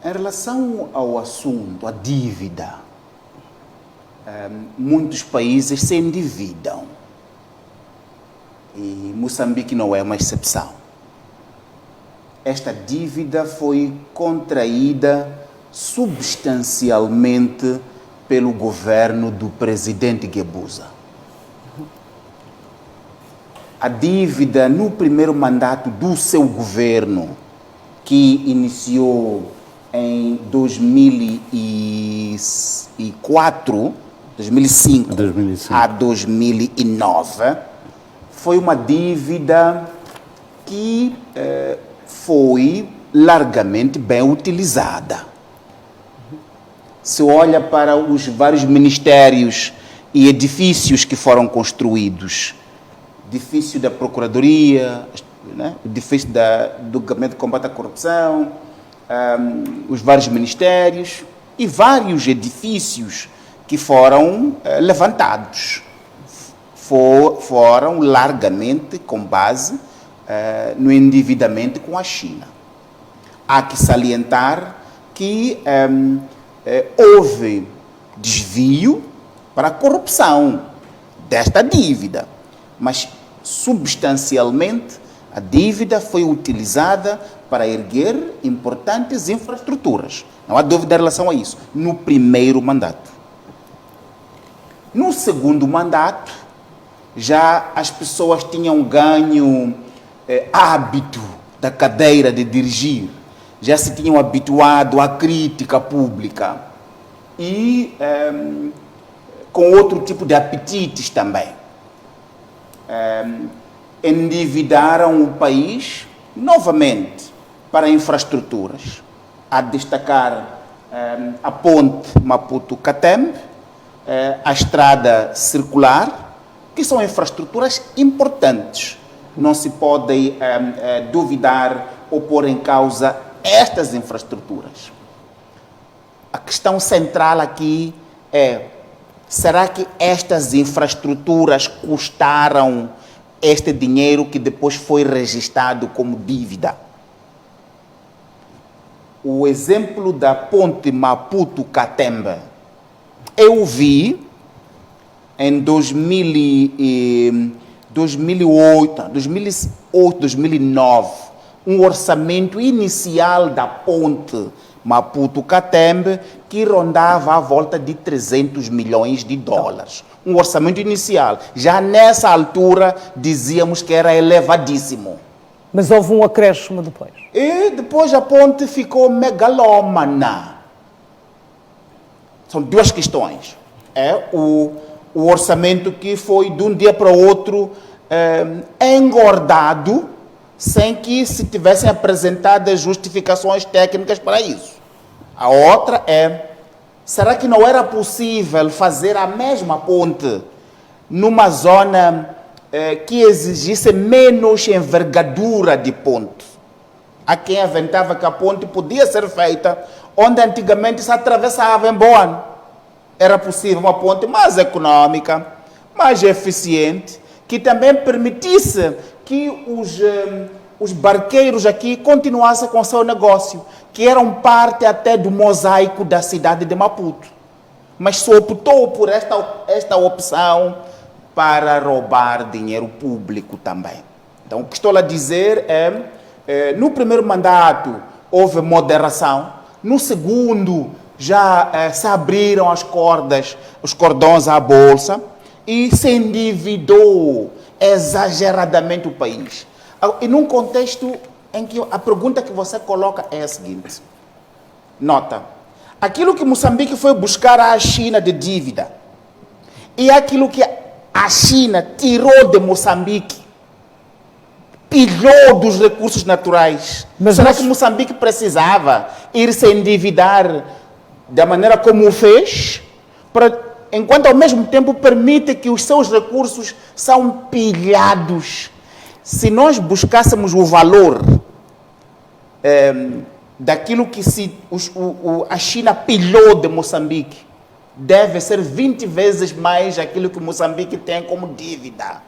Em relação ao assunto, a dívida, muitos países se endividam. E Moçambique não é uma exceção. Esta dívida foi contraída substancialmente pelo governo do presidente Guebuza. A dívida no primeiro mandato do seu governo, que iniciou em 2005 a 2009, foi uma dívida que foi largamente bem utilizada. Se olha para os vários ministérios e edifícios que foram construídos, edifício da Procuradoria, né? Edifício do Gabinete de Combate à Corrupção, os vários ministérios e vários edifícios que foram levantados, foram largamente com base no endividamento com a China. Há que salientar que houve desvio para a corrupção desta dívida, mas substancialmente a dívida foi utilizada para erguer importantes infraestruturas. Não há dúvida em relação a isso, no primeiro mandato. No segundo mandato, já as pessoas tinham ganho hábito da cadeira de dirigir, já se tinham habituado à crítica pública e com outro tipo de apetites também. Endividaram o país novamente para infraestruturas, a destacar a ponte Maputo-Catembe, a estrada circular, que são infraestruturas importantes. Não se pode duvidar ou pôr em causa estas infraestruturas. A questão central aqui é: será que estas infraestruturas custaram este dinheiro que depois foi registrado como dívida? O exemplo da ponte Maputo-Catembe, eu vi em 2008, 2009, um orçamento inicial da ponte Maputo-Catembe que rondava à volta de 300 milhões de dólares. Um orçamento inicial. Já nessa altura dizíamos que era elevadíssimo. Mas houve um acréscimo depois. E depois a ponte ficou megalómana. São duas questões. O orçamento que foi de um dia para o outro engordado, sem que se tivessem apresentadas justificações técnicas para isso. A outra é: será que não era possível fazer a mesma ponte numa zona que exigisse menos envergadura de ponte? Há quem aventava que a ponte podia ser feita onde antigamente se atravessava em Boane. Era possível uma ponte mais econômica, mais eficiente, que também permitisse que os barqueiros aqui continuassem com o seu negócio, que eram parte até do mosaico da cidade de Maputo. Mas se optou por esta opção para roubar dinheiro público também. Então, o que estou a dizer no primeiro mandato houve moderação, no segundo já se abriram as cordas, os cordões à bolsa e se endividou exageradamente o país. E num contexto em que a pergunta que você coloca é a seguinte: nota, aquilo que Moçambique foi buscar à China de dívida e aquilo que a China tirou de Moçambique, pilhou dos recursos naturais. Será que Moçambique precisava ir se endividar da maneira como o fez, enquanto ao mesmo tempo permite que os seus recursos são pilhados? Se nós buscássemos o valor daquilo que a China pilhou de Moçambique, deve ser 20 vezes mais aquilo que Moçambique tem como dívida.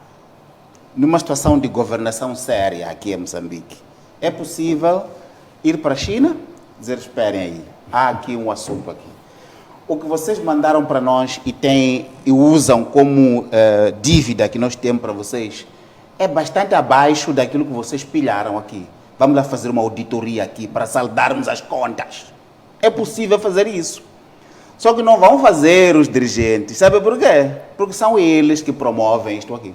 Numa situação de governação séria aqui em Moçambique, é possível ir para a China dizer, esperem aí, há aqui um assunto aqui. O que vocês mandaram para nós e usam como dívida que nós temos para vocês é bastante abaixo daquilo que vocês pilharam aqui. Vamos lá fazer uma auditoria aqui para saldarmos as contas. É possível fazer isso. Só que não vão fazer os dirigentes. Sabe por quê? Porque são eles que promovem isto aqui.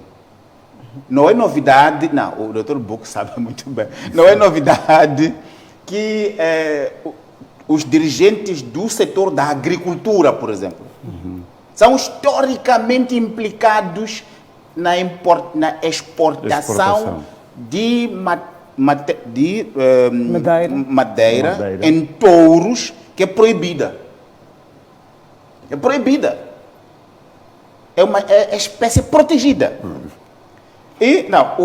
Não é novidade, não, o Dr. Buck sabe muito bem, não é novidade que os dirigentes do setor da agricultura, por exemplo, são historicamente implicados na exportação de madeira em touros, que é proibida. É proibida. É uma espécie protegida. E, não,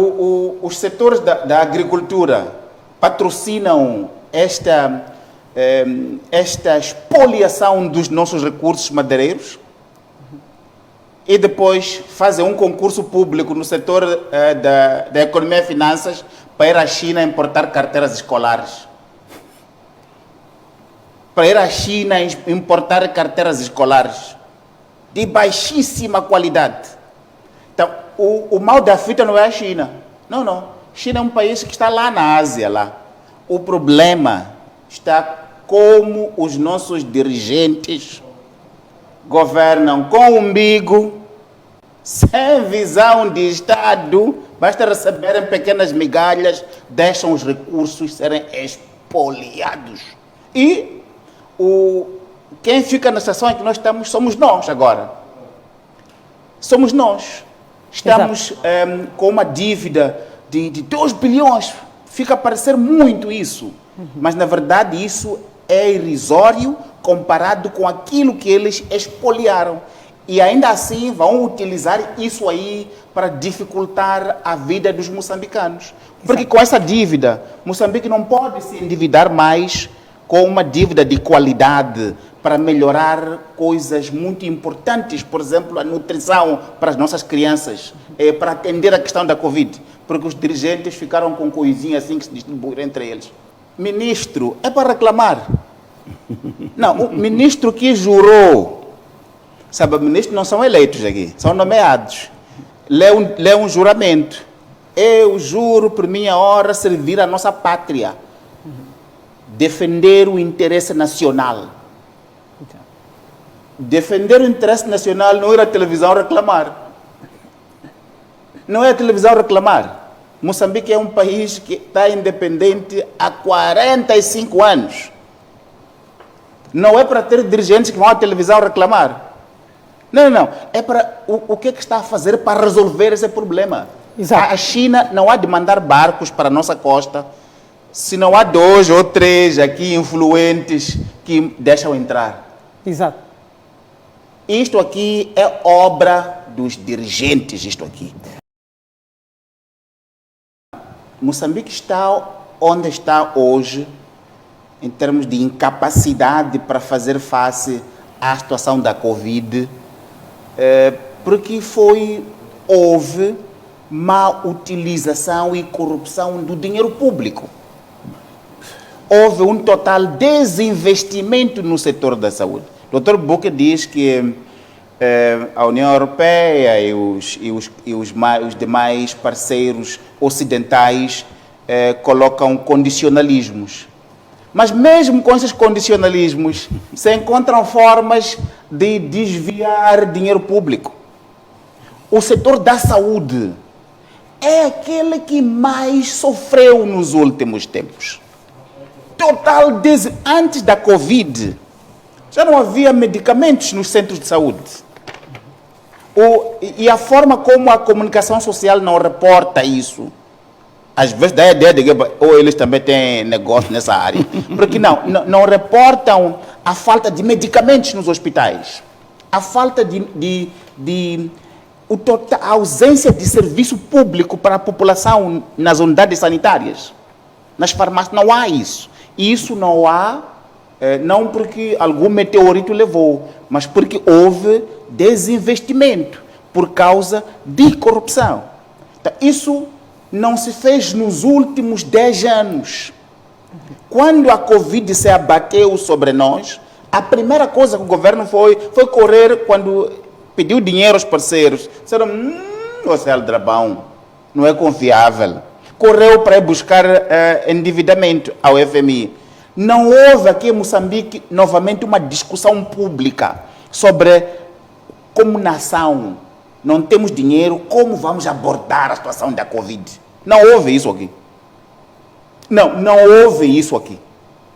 os setores da agricultura patrocinam esta expoliação dos nossos recursos madeireiros e depois fazem um concurso público no setor da economia e finanças para ir à China importar carteiras escolares. Para ir à China importar carteiras escolares de baixíssima qualidade. Então, o mal da fita não é a China. Não, não. China é um país que está lá na Ásia, lá. O problema está como os nossos dirigentes governam com o umbigo, sem visão de Estado, basta receberem pequenas migalhas, deixam os recursos serem expoliados. E quem fica na situação em que nós estamos somos nós agora. Somos nós. Estamos com uma dívida de 2 bilhões. Fica a parecer muito isso. Mas, na verdade, isso é irrisório comparado com aquilo que eles expoliaram. E, ainda assim, vão utilizar isso aí para dificultar a vida dos moçambicanos. Porque, com essa dívida, Moçambique não pode se endividar mais com uma dívida de qualidade para melhorar coisas muito importantes, por exemplo, a nutrição para as nossas crianças, para atender a questão da Covid, porque os dirigentes ficaram com coisinhas assim que se distribuíram entre eles. Ministro, é para reclamar. Não, o ministro que jurou, sabe, ministros não são eleitos aqui, são nomeados. Lê um juramento. Eu juro por minha hora servir a nossa pátria, defender o interesse nacional. Defender o interesse nacional não ir à televisão reclamar. Não é a televisão reclamar. Moçambique é um país que está independente há 45 anos. Não é para ter dirigentes que vão à televisão reclamar. Não, não, não. É para o que é que está a fazer para resolver esse problema. Exato. A China não há de mandar barcos para a nossa costa se não há 2 ou 3 aqui influentes que deixam entrar. Exato. Isto aqui é obra dos dirigentes, isto aqui. Moçambique está onde está hoje, em termos de incapacidade para fazer face à situação da Covid, porque houve má utilização e corrupção do dinheiro público. Houve um total desinvestimento no setor da saúde. O Dr. Buck diz que a União Europeia e os demais parceiros ocidentais colocam condicionalismos. Mas mesmo com esses condicionalismos, se encontram formas de desviar dinheiro público. O setor da saúde é aquele que mais sofreu nos últimos tempos. Antes da Covid, já não havia medicamentos nos centros de saúde. E a forma como a comunicação social não reporta isso, às vezes dá a ideia de que ou eles também têm negócio nessa área, porque não reportam a falta de medicamentos nos hospitais, a falta a ausência de serviço público para a população nas unidades sanitárias. Nas farmácias não há isso. E isso não há, não porque algum meteorito levou, mas porque houve desinvestimento por causa de corrupção. Então, isso não se fez nos últimos 10 anos. Quando a Covid se abateu sobre nós, a primeira coisa que o governo foi correr quando pediu dinheiro aos parceiros. Disseram, o Céu Drabão não é confiável. Correu para ir buscar endividamento ao FMI. Não houve aqui em Moçambique, novamente, uma discussão pública sobre como nação não temos dinheiro, como vamos abordar a situação da Covid. Não houve isso aqui. Não houve isso aqui.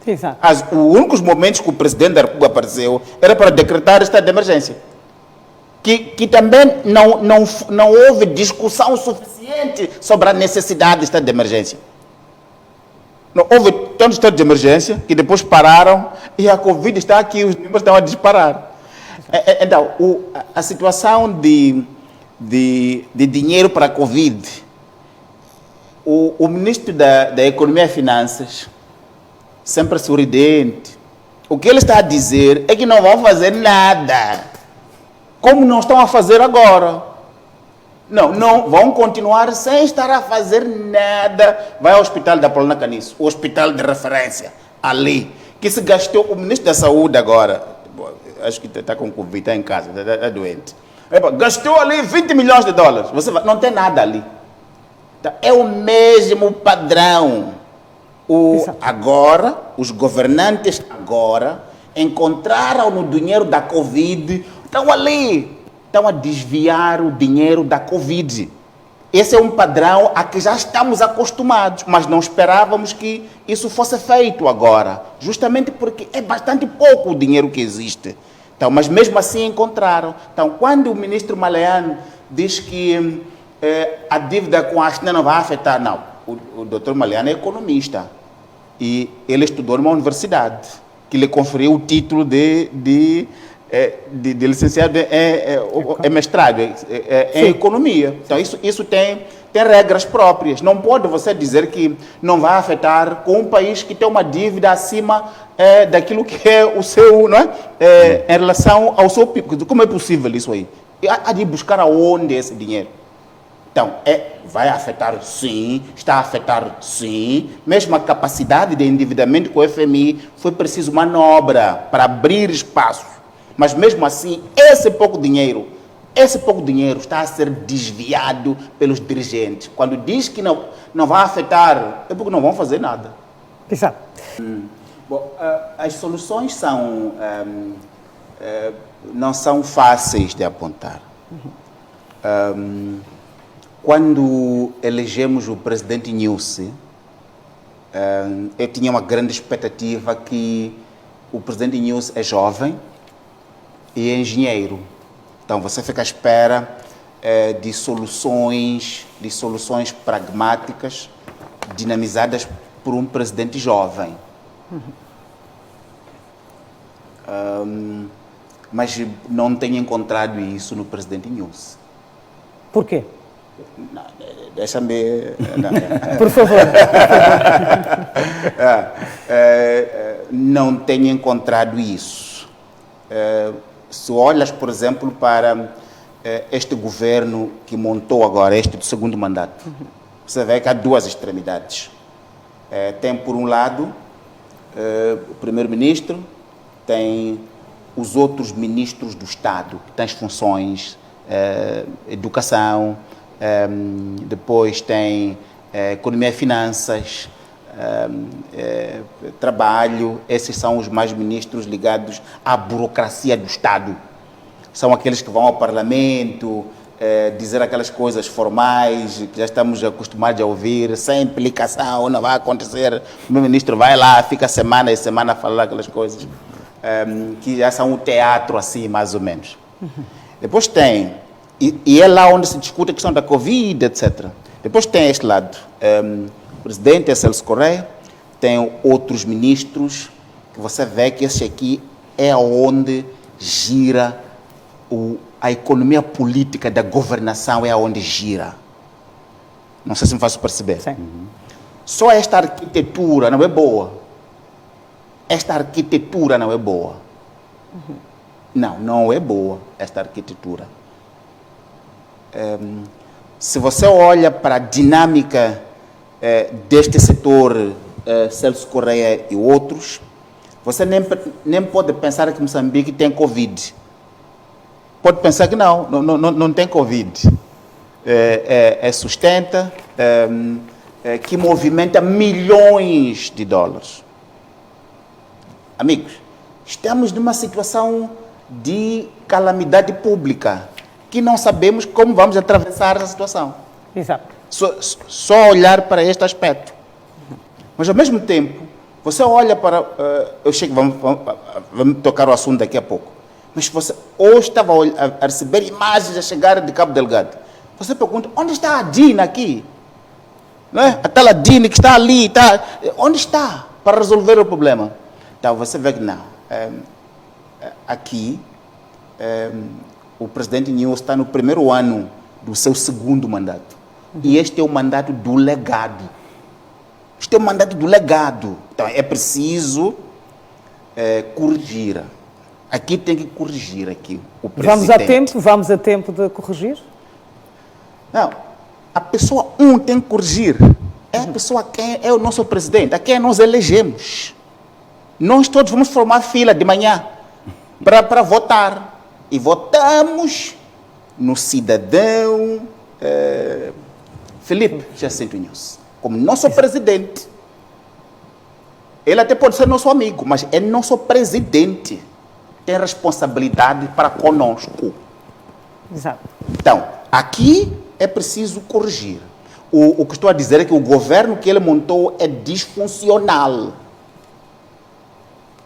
Exato. Os únicos momentos que o presidente da República apareceu era para decretar estado de emergência. Que também não houve discussão suficiente sobre a necessidade de estado de emergência. Não houve tanto estado de emergência que depois pararam e a Covid está aqui, os números estão a disparar. Então, a situação de dinheiro para a Covid, o ministro da Economia e Finanças, sempre sorridente, o que ele está a dizer é que não vão fazer nada, como não estão a fazer agora. Não, vão continuar sem estar a fazer nada. Vai ao hospital da Paulina Caniço, o hospital de referência, ali, que se gastou, o ministro da Saúde agora, acho que está com Covid, está em casa, está doente, gastou ali 20 milhões de dólares, não tem nada ali. É o mesmo padrão. Agora, os governantes agora encontraram no dinheiro da Covid, estão ali, estão a desviar o dinheiro da Covid. Esse é um padrão a que já estamos acostumados, mas não esperávamos que isso fosse feito agora, justamente porque é bastante pouco o dinheiro que existe. Então, mas mesmo assim encontraram. Então, quando o ministro Maleano diz que a dívida com a China não vai afetar, não. O doutor Maleano é economista e ele estudou numa universidade que lhe conferiu o título de licenciado em mestrado em economia. Então, isso tem regras próprias. Não pode você dizer que não vai afetar com um país que tem uma dívida acima daquilo que é o seu, não é? Em relação ao seu PIB. Como é possível isso aí? Há de buscar aonde esse dinheiro. Então, vai afetar sim, está a afetar sim. Mesmo a capacidade de endividamento com o FMI, foi preciso manobra para abrir espaço. Mas mesmo assim, esse pouco dinheiro está a ser desviado pelos dirigentes. Quando diz que não vai afetar, é porque não vão fazer nada. Exato. Bom, as soluções não são fáceis de apontar. Quando elegemos o presidente Nyusi, eu tinha uma grande expectativa que o presidente Nyusi é jovem e é engenheiro. Então, você fica à espera de soluções pragmáticas, dinamizadas por um presidente jovem. Mas não tenho encontrado isso no presidente Nyusi. Por quê? Não, deixa-me... Por favor. Não tenho encontrado isso. Se olhas, por exemplo, para este governo que montou agora, este do segundo mandato, você vê que há duas extremidades. Tem, por um lado, o primeiro-ministro, tem os outros ministros do Estado, que têm as funções educação, depois tem economia e finanças, trabalho. Esses são os mais ministros ligados à burocracia do Estado. São aqueles que vão ao Parlamento dizer aquelas coisas formais que já estamos acostumados a ouvir, sem implicação, não vai acontecer. O primeiro-ministro vai lá, fica semana e semana a falar aquelas coisas que já são o teatro, assim, mais ou menos. Depois tem, e é lá onde se discute a questão da Covid, etc. Depois tem este lado, o presidente é Celso Correia, tem outros ministros, que você vê que esse aqui é onde gira a economia política da governação, é onde gira. Não sei se me faço perceber. Sim. Só esta arquitetura não é boa. Esta arquitetura não é boa. Não é boa esta arquitetura. Se você olha para a dinâmica deste setor Celso Correia e outros, você nem pode pensar que Moçambique tem Covid. Pode pensar que não tem Covid. Sustenta, que movimenta milhões de dólares. Amigos, estamos numa situação de calamidade pública, que não sabemos como vamos atravessar essa situação. Exato. Só olhar para este aspecto. Mas, ao mesmo tempo, você olha para... vamos tocar o assunto daqui a pouco. Mas você hoje estava a receber imagens a chegar de Cabo Delgado. Você pergunta, onde está a Dina aqui? Não é? Aquela Dina que está ali, onde está para resolver o problema? Então, você vê que não. Aqui, o presidente Nunes está no primeiro ano do seu segundo mandato. E este é o mandato do legado. Este é o mandato do legado. Então, é preciso corrigir. Aqui tem que corrigir aqui o presidente. Vamos a tempo de corrigir? Não. A pessoa tem que corrigir. É a pessoa quem é o nosso presidente, a quem nós elegemos. Nós todos vamos formar fila de manhã para votar. E votamos no cidadão Filipe Jacinto Nunes como nosso presidente. Ele até pode ser nosso amigo, mas é nosso presidente. Tem responsabilidade para conosco. Exato. Então, aqui é preciso corrigir. O que estou a dizer é que o governo que ele montou é disfuncional.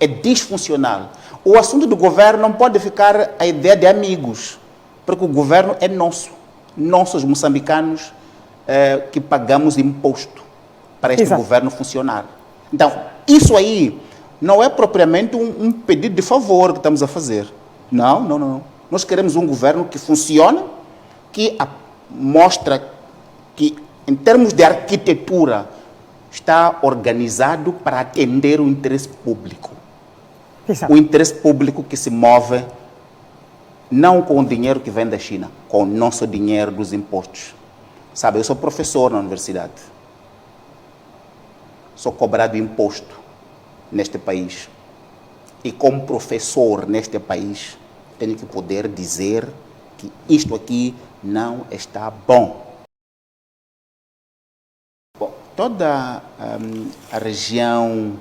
É disfuncional. O assunto do governo não pode ficar a ideia de amigos, porque o governo é nosso. Nós, os moçambicanos, que pagamos imposto para este governo funcionar. Então, isso aí não é propriamente um pedido de favor que estamos a fazer. Não. Nós queremos um governo que funcione, que mostra que, em termos de arquitetura, está organizado para atender o interesse público. Exato. O interesse público que se move não com o dinheiro que vem da China, com o nosso dinheiro dos impostos. Sabe, eu sou professor na universidade. Sou cobrado imposto neste país. E como professor neste país, tenho que poder dizer que isto aqui não está bom. Bom, toda a região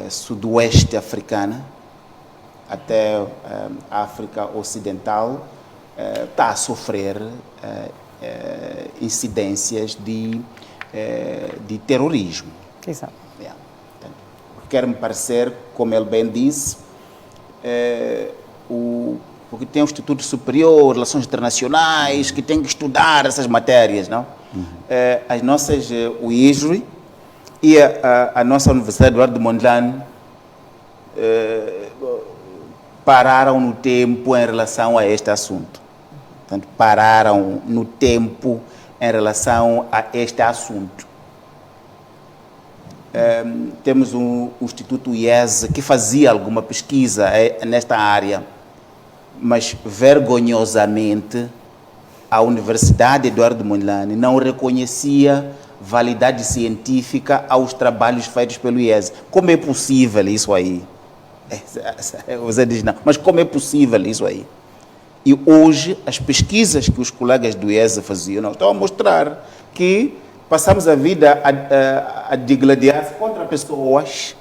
sudoeste africana, até a África Ocidental, está a sofrer incidências de terrorismo. Exato. Quer-me parecer, como ele bem disse, porque tem o Instituto Superior de Relações Internacionais que tem que estudar essas matérias, não? As nossas, o ISRI e a nossa Universidade Eduardo Mondlane pararam no tempo em relação a este assunto. Portanto, pararam no tempo em relação a este assunto. Temos um Instituto IES que fazia alguma pesquisa nesta área, mas vergonhosamente a Universidade Eduardo Mondlane não reconhecia validade científica aos trabalhos feitos pelo IES. Como é possível isso aí? Você diz não, mas como é possível isso aí? E hoje as pesquisas que os colegas do IES faziam estão a mostrar que passamos a vida a digladiar contra pessoas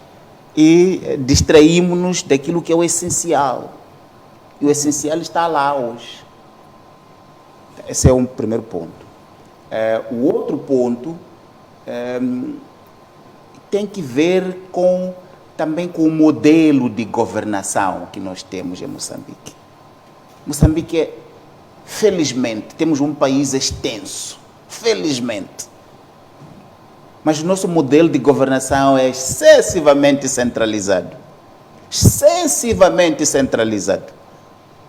e distraímos-nos daquilo que é o essencial. E o essencial está lá hoje. Esse é um primeiro ponto. O outro ponto tem que ver também com o modelo de governação que nós temos em Moçambique. Moçambique, felizmente, temos um país extenso, felizmente. Mas o nosso modelo de governação é excessivamente centralizado. Excessivamente centralizado.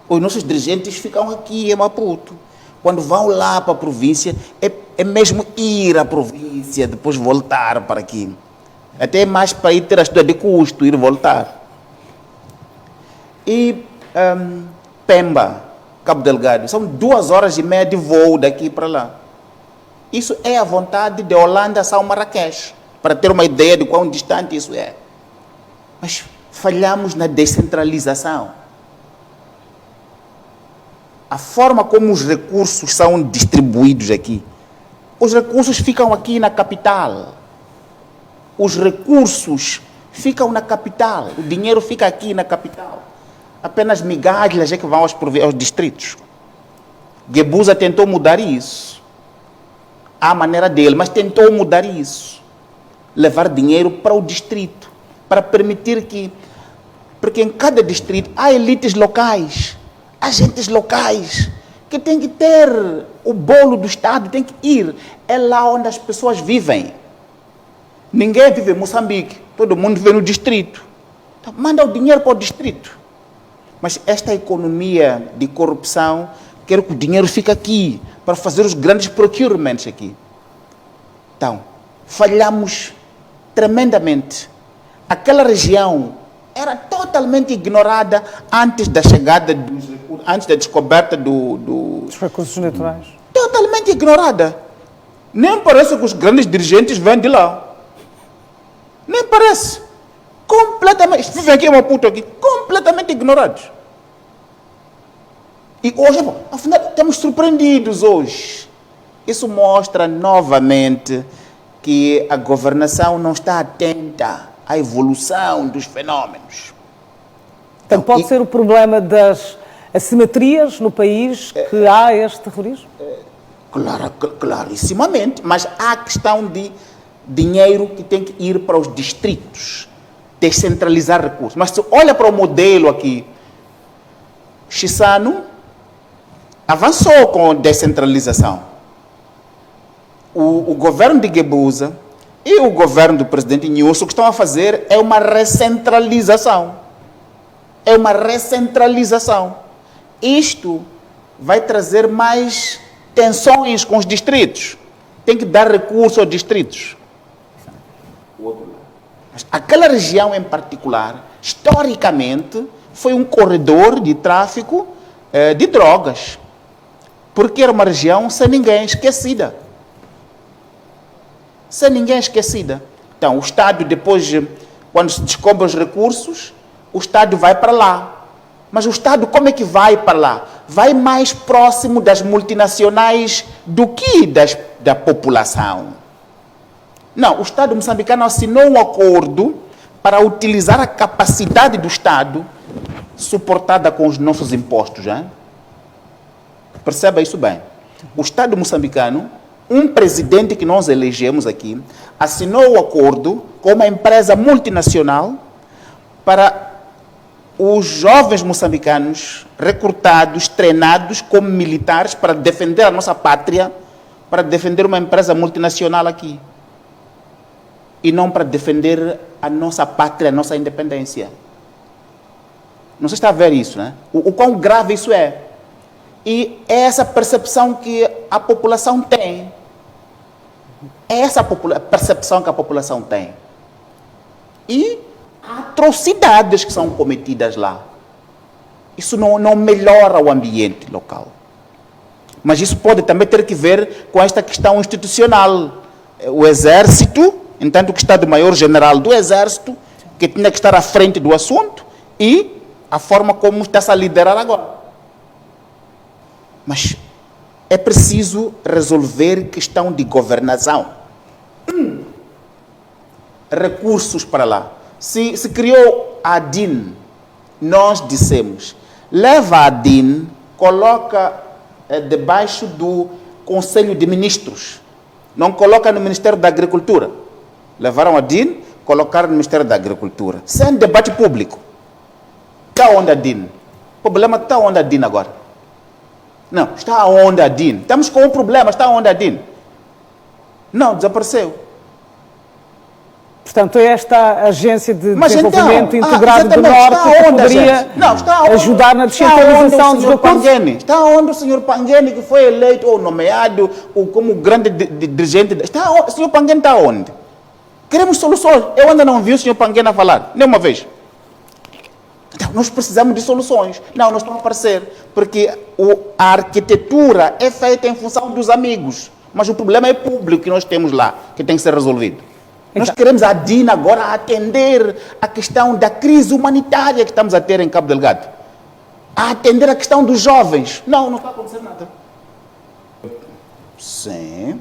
Os nossos dirigentes ficam aqui em Maputo. Quando vão lá para a província, é mesmo ir à província, depois voltar para aqui. Até mais para ir ter a estuda de custo, ir e voltar. E Pemba, Cabo Delgado, são 2 horas e meia de voo daqui para lá. Isso é a vontade de Holanda São Marrakech, para ter uma ideia de quão distante isso é. Mas falhamos na descentralização. A forma como os recursos são distribuídos aqui. Os recursos ficam aqui na capital. Os recursos ficam na capital. O dinheiro fica aqui na capital. Apenas migalhas é que vão aos distritos. Guebuza tentou mudar isso. À maneira dele, mas tentou mudar isso. Levar dinheiro para o distrito. Para permitir que... Porque em cada distrito há elites locais. Agentes locais. Que têm que ter o bolo do Estado, tem que ir. É lá onde as pessoas vivem. Ninguém vive em Moçambique. Todo mundo vive no distrito. Então, manda o dinheiro para o distrito. Mas esta economia de corrupção quer que o dinheiro fique aqui, para fazer os grandes procurements aqui. Então, falhamos tremendamente. Aquela região era totalmente ignorada antes da chegada, antes da descoberta dos recursos naturais. Totalmente ignorada. Nem parece que os grandes dirigentes vêm de lá. Nem parece. Completamente. Vivem aqui em Maputo, aqui, completamente ignorados. E hoje, afinal, estamos surpreendidos hoje. Isso mostra novamente que a governação não está atenta à evolução dos fenômenos. Então, pode ser o problema das assimetrias no país que há este terrorismo? Clarissimamente, mas há a questão de dinheiro que tem que ir para os distritos, descentralizar recursos. Mas se olha para o modelo aqui, Chissano avançou com a descentralização. O governo de Guebuza e o governo do presidente Inhosso, o que estão a fazer é uma recentralização. É uma recentralização. Isto vai trazer mais tensões com os distritos. Tem que dar recurso aos distritos. Mas aquela região em particular, historicamente, foi um corredor de tráfico de drogas. Porque era uma região sem ninguém, esquecida. Sem ninguém esquecida. Então, o Estado, depois, quando se descobre os recursos, o Estado vai para lá. Mas o Estado, como é que vai para lá? Vai mais próximo das multinacionais do que da população. Não, o Estado moçambicano assinou um acordo para utilizar a capacidade do Estado suportada com os nossos impostos. Hein? Perceba isso bem. O Estado moçambicano, um presidente que nós elegemos aqui, assinou o acordo com uma empresa multinacional para os jovens moçambicanos recrutados, treinados como militares para defender a nossa pátria, para defender uma empresa multinacional aqui. E não para defender a nossa pátria, a nossa independência. Não se está a ver isso, né? O quão grave isso é. E é essa percepção que a população tem. É essa percepção que a população tem. E há atrocidades que são cometidas lá. Isso não melhora o ambiente local. Mas isso pode também ter que ver com esta questão institucional. O Exército, entanto que Estado-Maior-General do Exército, que tinha que estar à frente do assunto, e a forma como está-se a liderar agora. Mas é preciso resolver questão de governação. Recursos para lá. Se criou a ADIN, nós dissemos, leva a ADIN, coloca debaixo do Conselho de Ministros. Não coloca no Ministério da Agricultura. Levaram a ADIN, colocaram no Ministério da Agricultura. Sem debate público. Está onde a ADIN? O problema está onde a ADIN agora? Não, está onde a ADIN? Estamos com um problema, está onde a ADIN? Não, desapareceu. Portanto, esta agência de desenvolvimento integrado do Norte que poderia ajudar na descentralização dos recursos. Está onde o senhor Pangueni, que foi eleito ou nomeado como grande dirigente. O senhor Pangueni está onde? Queremos soluções. Eu ainda não vi o senhor Pangueni a falar, nenhuma vez. Então, nós precisamos de soluções. Não estão a aparecer, porque a arquitetura é feita em função dos amigos. Mas o problema é público que nós temos lá, que tem que ser resolvido. Nós queremos a DIN agora atender a questão da crise humanitária que estamos a ter em Cabo Delgado. A atender a questão dos jovens. Não está acontecendo nada. Sim.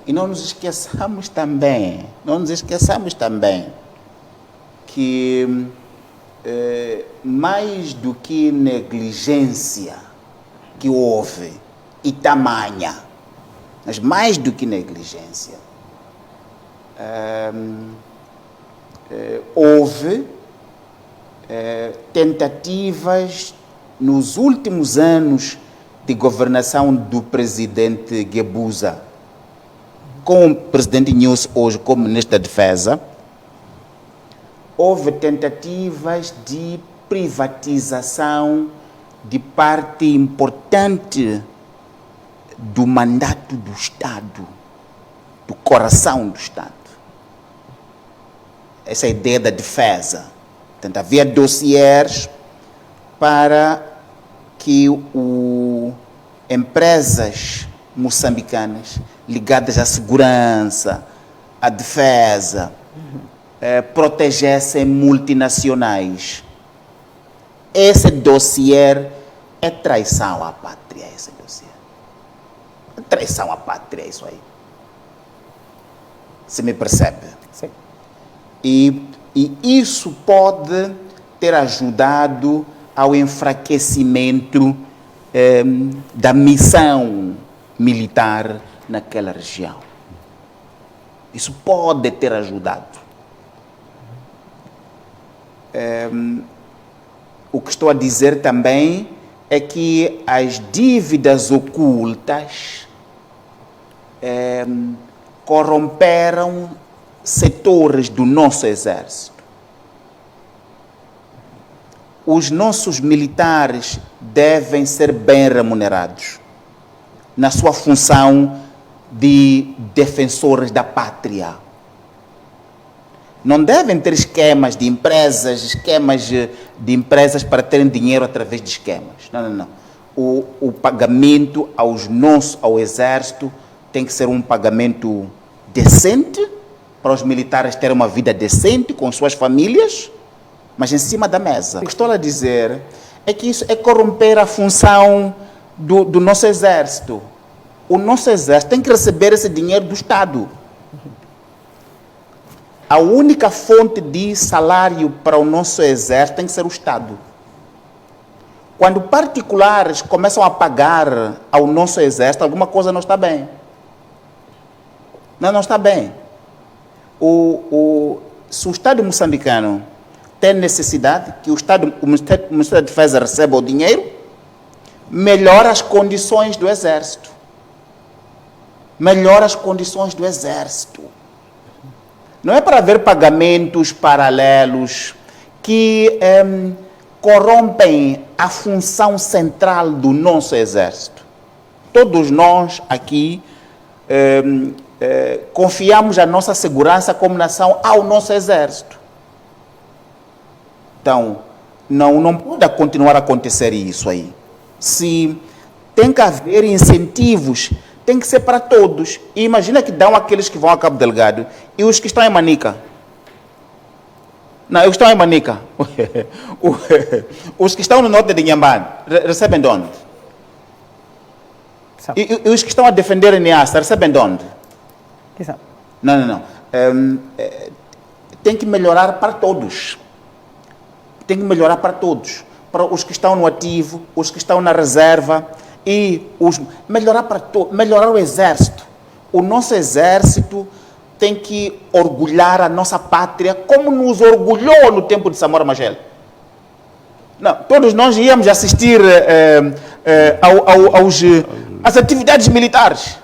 E não nos esqueçamos também, que mais do que negligência que houve e tamanha, mas mais do que negligência, houve tentativas nos últimos anos de governação do presidente Guebuza, com o presidente News hoje como ministro da Defesa. Houve tentativas de privatização de parte importante do mandato do Estado, do coração do Estado. Essa é a ideia da defesa. Portanto, havia dossiês para que empresas moçambicanas ligadas à segurança, à defesa, protegessem multinacionais. Esse dossiê é traição à pátria, esse dossiê. É traição à pátria, isso aí. Você me percebe? Sim. E isso pode ter ajudado ao enfraquecimento da missão militar naquela região. Isso pode ter ajudado. O que estou a dizer também é que as dívidas ocultas corromperam setores do nosso exército. Os nossos militares devem ser bem remunerados na sua função de defensores da pátria. Não devem ter esquemas de empresas para terem dinheiro através de esquemas. Não. O pagamento ao exército tem que ser um pagamento decente, para os militares terem uma vida decente com suas famílias, mas em cima da mesa. O que estou a dizer é que isso é corromper a função do nosso exército. O nosso exército tem que receber esse dinheiro do Estado. A única fonte de salário para o nosso exército tem que ser o Estado. Quando particulares começam a pagar ao nosso exército, alguma coisa não está bem. Não está bem. Se o Estado moçambicano tem necessidade que o Ministério da Defesa receba o dinheiro, melhora as condições do exército. Melhora as condições do exército. Não é para haver pagamentos paralelos que corrompem a função central do nosso exército. Todos nós aqui confiamos a nossa segurança como nação ao nosso exército. Então, não pode continuar a acontecer isso aí. Se tem que haver incentivos, tem que ser para todos. E imagina que dão aqueles que vão a Cabo Delgado e os que estão em Manica. Não, os que estão em Manica. Os que estão no norte de Inhambane, recebem de onde? E os que estão a defender a Niassa, recebem de onde? Não. Tem que melhorar para todos. Tem que melhorar para todos. Para os que estão no ativo, os que estão na reserva e melhorar o exército. O nosso exército tem que orgulhar a nossa pátria como nos orgulhou no tempo de Samora Machel. Não, todos nós íamos assistir às atividades militares.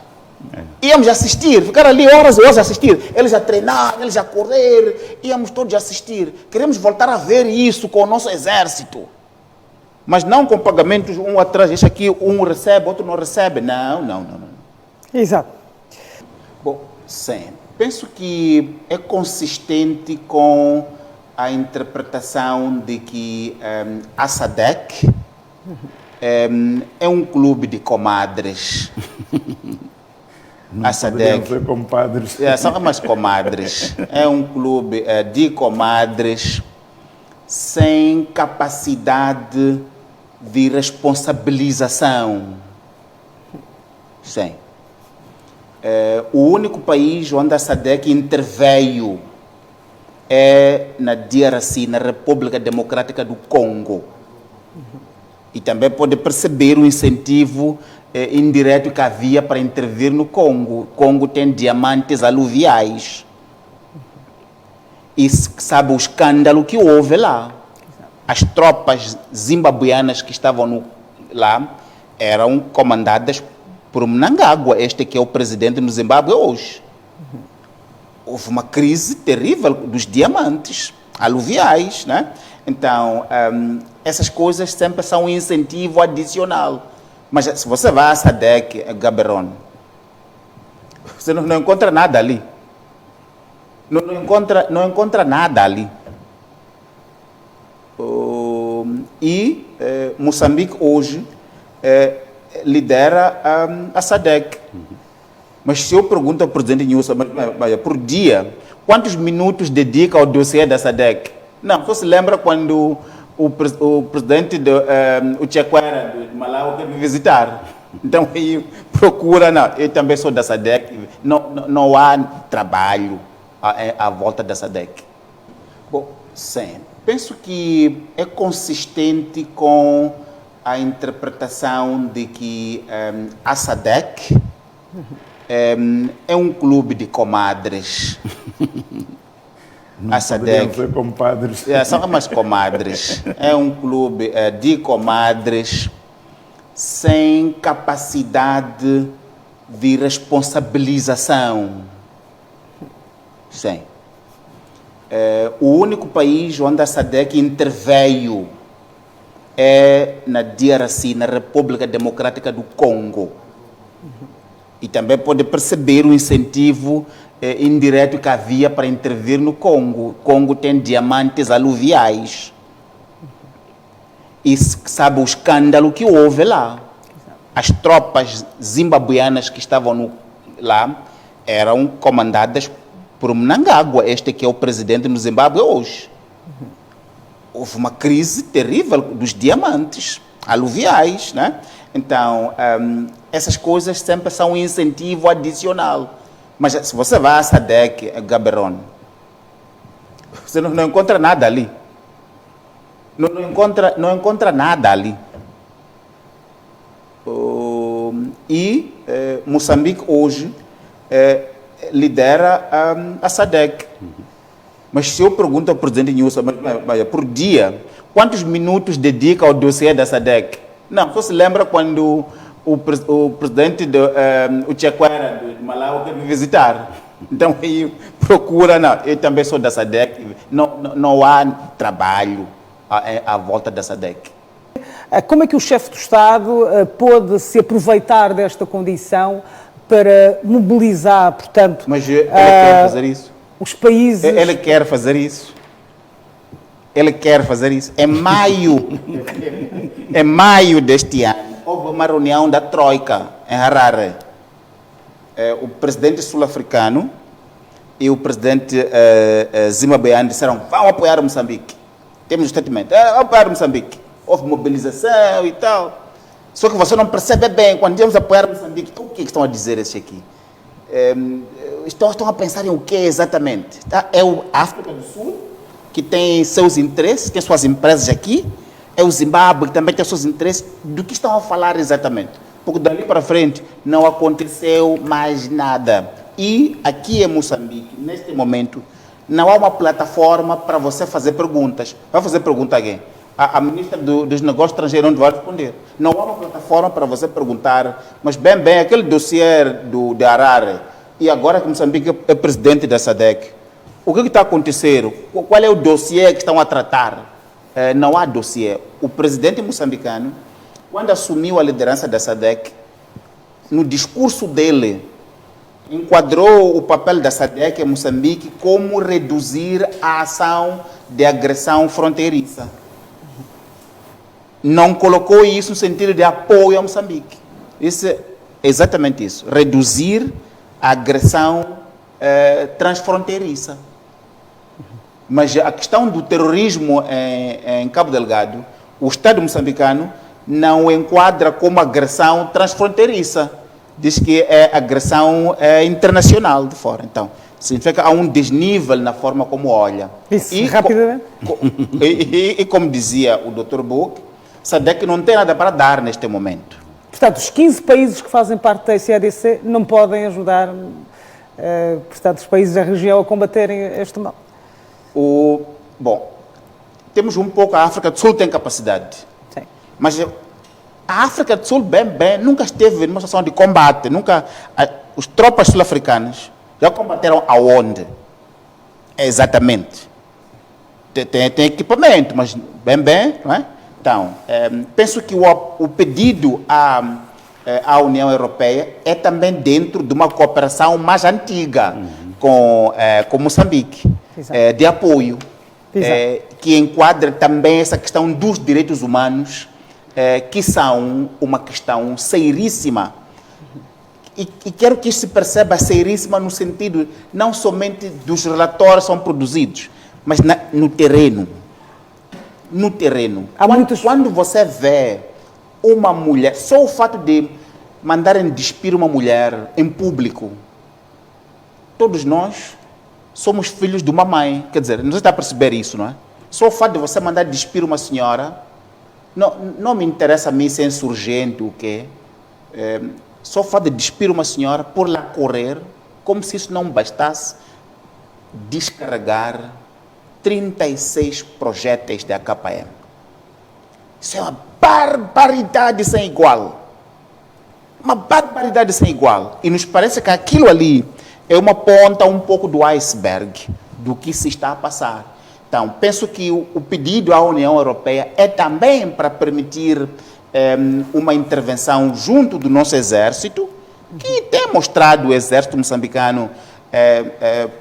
Íamos assistir, ficar ali horas e horas a assistir. Eles a treinar, eles a correr, íamos todos assistir. Queremos voltar a ver isso com o nosso exército. Mas não com pagamentos um atrás, este aqui um recebe, outro não recebe. Não. Exato. Bom, sim. Penso que é consistente com a interpretação de que a SADC é um clube de comadres. Não poderiam ser compadres. São umas comadres. É um clube de comadres sem capacidade de responsabilização. Sim. O único país onde a SADC interveio é na DRC, na República Democrática do Congo. E também pode perceber o incentivo indireto que havia para intervir no Congo. O Congo tem diamantes aluviais. E sabe o escândalo que houve lá. As tropas zimbabuianas que estavam lá eram comandadas por Mnangagwa, este que é o presidente do Zimbábue hoje. Houve uma crise terrível dos diamantes aluviais, né? Então, essas coisas sempre são um incentivo adicional. Mas se você vai a SADC, Gaborone, você não encontra nada ali. Não encontra nada ali. Moçambique hoje lidera a SADC. Mas se eu pergunto ao presidente Nilson, por dia, quantos minutos dedica ao dossiê da SADC? Não, você se lembra quando o presidente o Chequera de Malawi quer me visitar? Então, ele procura, não, eu também sou da SADC, não há trabalho à volta da SADC. Bom, sim, penso que é consistente com a interpretação de que a SADC é um clube de comadres. Não poderiam ser compadres. São umas comadres. É um clube de comadres sem capacidade de responsabilização. Sim. O único país onde a SADC interveio é na DRC, na República Democrática do Congo. E também pode perceber o incentivo indireto que havia para intervir no Congo. O Congo tem diamantes aluviais. E sabe o escândalo que houve lá. As tropas zimbabuianas que estavam lá eram comandadas por Mnangagwa, este que é o presidente do Zimbábue hoje. Houve uma crise terrível dos diamantes aluviais, né? Então, essas coisas sempre são um incentivo adicional. Mas se você vai a SADC, Gaborone, você não encontra nada ali. Não encontra nada ali. Moçambique hoje lidera a SADC. Mas se eu pergunto ao presidente Nilson, por dia, quantos minutos dedica ao dossiê da SADC? Não, você se lembra quando o presidente o Chequera de Malawi quer me visitar? Então, ele procura, não, eu também sou da SADC, não há trabalho à volta da SADC. Como é que o chefe do Estado pôde se aproveitar desta condição para mobilizar, portanto... Mas ele quer fazer isso? Os países... Ele quer fazer isso. Ele quer fazer isso. Em maio deste ano, houve uma reunião da Troika em Harare. O presidente sul-africano e o presidente zimbabuiano disseram: vamos apoiar Moçambique. Temos um statement, vamos apoiar Moçambique. Houve mobilização e tal. Só que você não percebe bem, quando dizemos apoiar Moçambique, o que estão a dizer esses aqui? Estão a pensar em o que exatamente? Tá? É a África do Sul, que tem seus interesses, tem suas empresas aqui. É o Zimbábue, que também tem seus interesses. Do que estão a falar exatamente? Porque dali para frente não aconteceu mais nada. E aqui em Moçambique, neste momento, não há uma plataforma para você fazer perguntas. Vai fazer pergunta a alguém? A ministra dos Negócios Estrangeiros não vai responder. Não há uma plataforma para você perguntar, mas bem, aquele dossiê de Harare, e agora que Moçambique é presidente da SADC, o que está acontecendo? Qual é o dossiê que estão a tratar? Não há dossiê. O presidente moçambicano, quando assumiu a liderança da SADC, no discurso dele, enquadrou o papel da SADC em Moçambique como reduzir a ação de agressão fronteiriça. não colocou isso no sentido de apoio a Moçambique. Isso é exatamente isso. Reduzir a agressão transfronteiriça. Mas a questão do terrorismo em Cabo Delgado, o Estado moçambicano não enquadra como agressão transfronteiriça. Diz que é agressão internacional de fora. Então, significa que há um desnível na forma como olha. Isso, rapidamente. E como dizia o Dr. Buck, SADC não tem nada para dar neste momento. Portanto, os 15 países que fazem parte da SADC não podem ajudar, portanto, os países da região a combaterem este mal. Bom, temos um pouco, a África do Sul tem capacidade. Sim. Mas a África do Sul, bem, nunca esteve numa situação de combate. Os tropas sul-africanas já combateram aonde? Exatamente. Tem equipamento, mas bem, não é? Então, penso que o pedido à União Europeia é também dentro de uma cooperação mais antiga com Moçambique, de apoio, que enquadra também essa questão dos direitos humanos, que são uma questão seríssima. E quero que isso se perceba seríssima no sentido não somente dos relatórios que são produzidos, mas no terreno. No terreno. Quando você vê uma mulher, só o fato de mandarem despir uma mulher em público, todos nós somos filhos de uma mãe. Quer dizer, não está a perceber isso, não é? Só o fato de você mandar despir uma senhora, não me interessa a mim se é insurgente ou o quê. Só o fato de despir uma senhora por lá correr, como se isso não bastasse, descarregar 36 projéteis da AKPM. Isso é uma barbaridade sem igual. Uma barbaridade sem igual. E nos parece que aquilo ali é uma ponta um pouco do iceberg do que se está a passar. Então, penso que o pedido à União Europeia é também para permitir uma intervenção junto do nosso exército, que tem mostrado o exército moçambicano,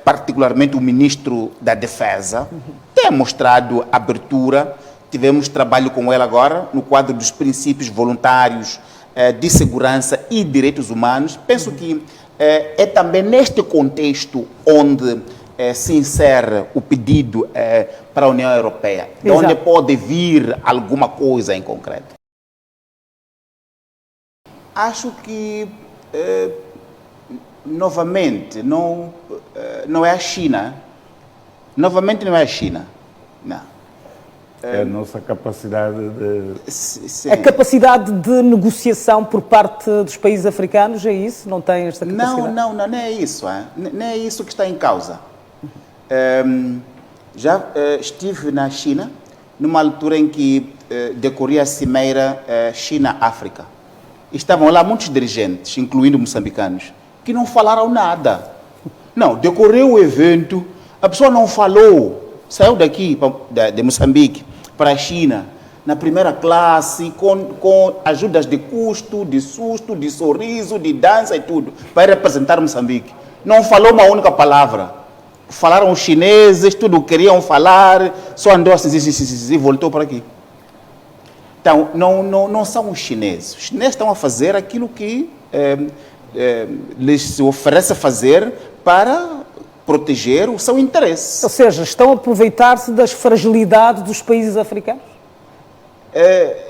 particularmente o ministro da Defesa, tem mostrado abertura. Tivemos trabalho com ele agora, no quadro dos princípios voluntários de segurança e direitos humanos. Penso que é também neste contexto onde se insere o pedido para a União Europeia, de onde pode vir alguma coisa em concreto. Acho que, novamente, não é a China. Novamente não é a China. Não. É a nossa capacidade de... Sim. A capacidade de negociação por parte dos países africanos, é isso? Não tem esta capacidade? Não é isso. Não é isso que está em causa. Já estive na China, numa altura em que decorria a cimeira China-África. Estavam lá muitos dirigentes, incluindo moçambicanos, que não falaram nada. Não, decorreu o evento, a pessoa não falou, saiu daqui, de Moçambique, para a China, na primeira classe, com ajudas de custo, de susto, de sorriso, de dança e tudo, para representar Moçambique. Não falou uma única palavra. Falaram os chineses, tudo queriam falar, só andou assim, e voltou para aqui. Então, não são os chineses. Os chineses estão a fazer aquilo que lhes se oferece a fazer para proteger o seu interesse. Ou seja, estão a aproveitar-se das fragilidades dos países africanos?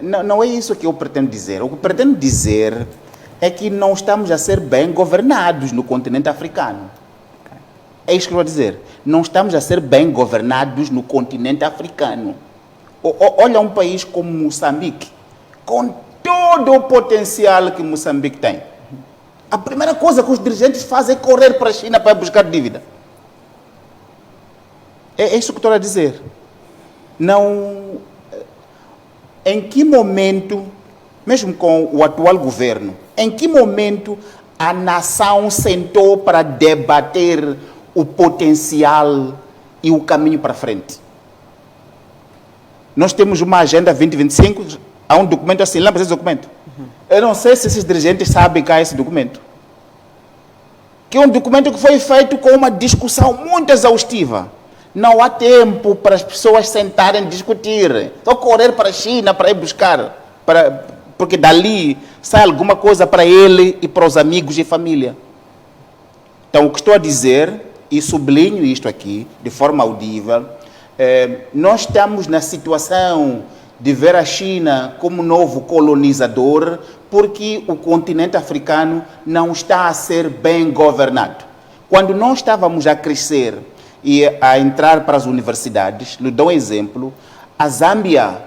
Não é isso que eu pretendo dizer. O que eu pretendo dizer é que não estamos a ser bem governados no continente africano. É isso que eu vou dizer. Não estamos a ser bem governados no continente africano. Olha um país como Moçambique, com todo o potencial que Moçambique tem. A primeira coisa que os dirigentes fazem é correr para a China para buscar dívida. É isso que estou a dizer. Não. Em que momento, mesmo com o atual governo, em que momento a nação sentou para debater o potencial e o caminho para frente? Nós temos uma agenda 2025, há um documento assim, lembra desse documento? Eu não sei se esses dirigentes sabem que há esse documento. Que é um documento que foi feito com uma discussão muito exaustiva. Não há tempo para as pessoas sentarem e discutir. Estão a correr para a China para ir buscar, porque dali sai alguma coisa para ele e para os amigos e família. Então, o que estou a dizer, e sublinho isto aqui, de forma audível, nós estamos na situação de ver a China como novo colonizador, porque o continente africano não está a ser bem governado. Quando nós estávamos a crescer e a entrar para as universidades, lhe dou um exemplo, a Zâmbia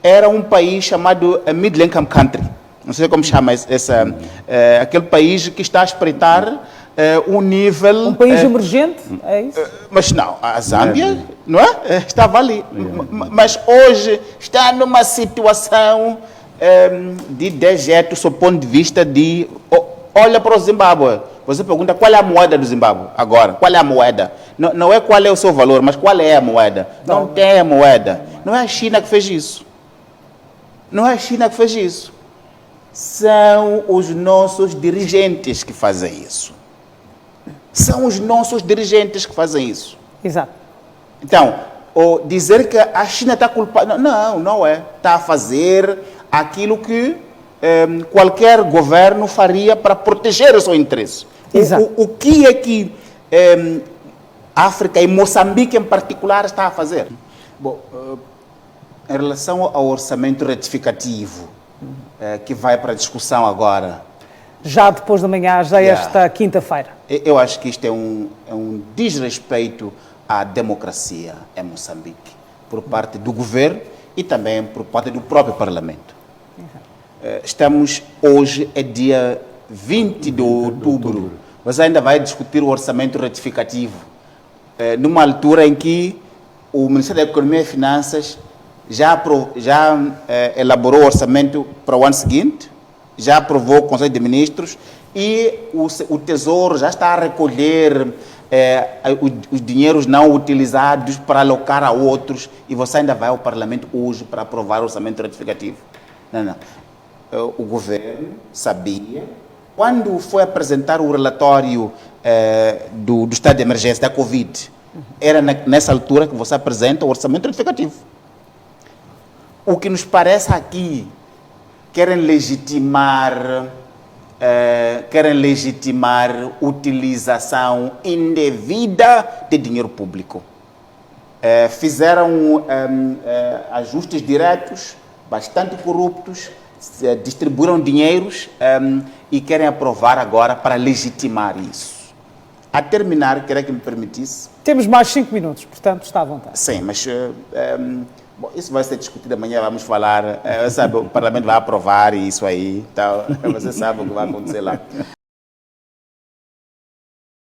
era um país chamado Middle Income Country, não sei como chama aquele país que está a espreitar um nível... Um país emergente, é isso? Mas não, a Zâmbia, não é? Estava ali. Mas hoje está numa situação de dejeto, sob o ponto de vista de... Olha para o Zimbábue. Você pergunta qual é a moeda do Zimbábue agora. Qual é a moeda? Não é qual é o seu valor, mas qual é a moeda. Não tem a moeda. Não é a China que fez isso. Não é a China que fez isso. São os nossos dirigentes que fazem isso. São os nossos dirigentes que fazem isso. Exato. Então, dizer que a China está culpada... Não é. Está a fazer aquilo que qualquer governo faria para proteger o seu interesse. O que é que a África e Moçambique em particular está a fazer? Bom, em relação ao orçamento retificativo, que vai para a discussão agora... Já depois da manhã, esta quinta-feira. Eu acho que isto é um desrespeito à democracia em Moçambique, por parte do governo e também por parte do próprio Parlamento. Estamos hoje, é dia 20 de outubro, você ainda vai discutir o orçamento retificativo, numa altura em que o Ministério da Economia e Finanças já elaborou o orçamento para o ano seguinte, já aprovou o Conselho de Ministros e o Tesouro já está a recolher os dinheiros não utilizados para alocar a outros e você ainda vai ao Parlamento hoje para aprovar o orçamento retificativo. Não. O governo sabia, quando foi apresentar o relatório do estado de emergência da Covid, era nessa altura que você apresenta o orçamento retificativo. O que nos parece aqui, querem legitimar utilização indevida de dinheiro público. Fizeram ajustes diretos, bastante corruptos, distribuíram dinheiros e querem aprovar agora para legitimar isso. A terminar, queria que me permitisse... Temos mais 5 minutos, portanto está à vontade. Sim, mas bom, isso vai ser discutido amanhã, vamos falar, sabe, o Parlamento vai aprovar isso aí, então, você sabe o que vai acontecer lá.